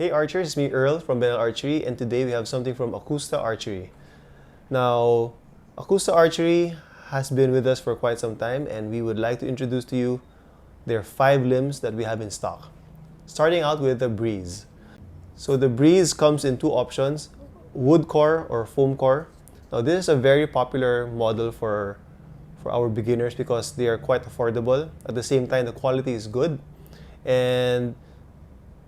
Hey archers, it's me Earl from BENEL Archery, and today we have something from Akusta Archery. Now, Akusta Archery has been with us for quite some time, and we would like to introduce to you their 5 limbs that we have in stock. Starting out with the Breeze. So the Breeze comes in 2 options, wood core or foam core. Now this is a very popular model for our beginners because they are quite affordable. At the same time, the quality is good, and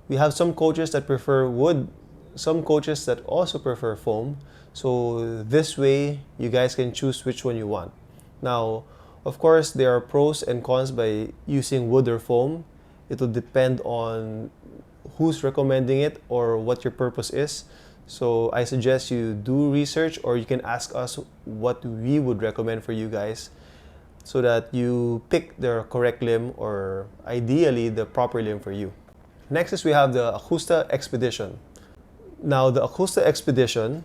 we have some coaches that prefer wood, some coaches that also prefer foam. So this way, you guys can choose which one you want. Now, of course, there are pros and cons by using wood or foam. It will depend on who's recommending it or what your purpose is. So I suggest you do research, or you can ask us what we would recommend for you guys so that you pick the correct limb, or ideally the proper limb for you. Next is we have the Akusta Expedition. Now the Akusta Expedition,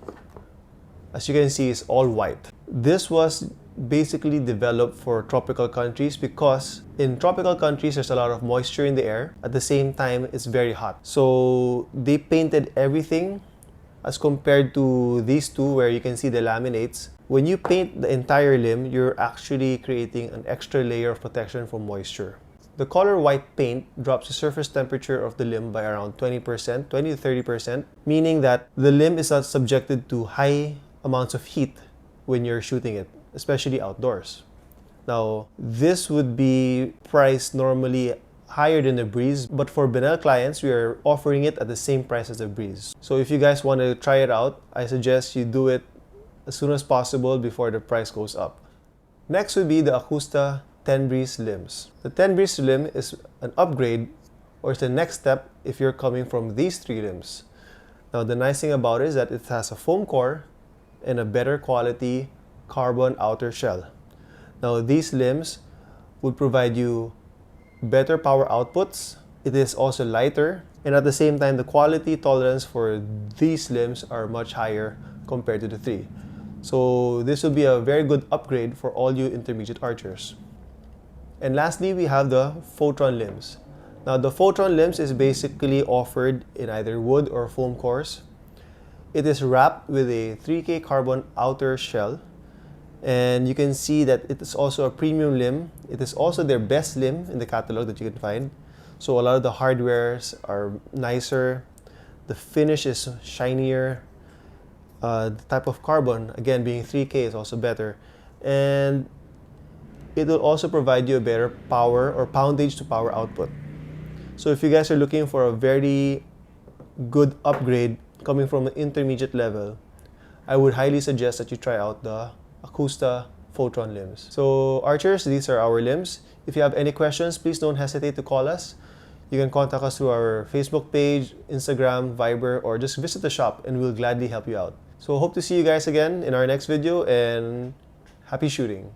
as you can see, is all white. This was basically developed for tropical countries because in tropical countries there's a lot of moisture in the air. At the same time, it's very hot. So they painted everything as compared to these two where you can see the laminates. When you paint the entire limb, you're actually creating an extra layer of protection from moisture. The color white paint drops the surface temperature of the limb by around 20%, 20 to 30%, meaning that the limb is not subjected to high amounts of heat when you're shooting it, especially outdoors. Now, this would be priced normally higher than the Breeze, but for BENEL clients, we are offering it at the same price as the Breeze. So if you guys want to try it out, I suggest you do it as soon as possible before the price goes up. Next would be the Akusta 10 Breeze limbs. The 10 Breeze limb is an upgrade, or it's the next step if you're coming from these 3 limbs. Now the nice thing about it is that it has a foam core and a better quality carbon outer shell. Now these limbs would provide you better power outputs. It is also lighter, and at the same time the quality tolerance for these limbs are much higher compared to the 3. So this will be a very good upgrade for all you intermediate archers. And lastly, we have the Photron limbs. Now the Photron limbs is basically offered in either wood or foam cores. It is wrapped with a 3K carbon outer shell, and you can see that it is also a premium limb. It is also their best limb in the catalog that you can find. So a lot of the hardwares are nicer, the finish is shinier, the type of carbon, again being 3K, is also better, and it will also provide you a better power or poundage to power output. So if you guys are looking for a very good upgrade coming from an intermediate level, I would highly suggest that you try out the Akusta Photron limbs. So archers, these are our limbs. If you have any questions, please don't hesitate to call us. You can contact us through our Facebook page, Instagram, Viber, or just visit the shop and we'll gladly help you out. So hope to see you guys again in our next video, and happy shooting!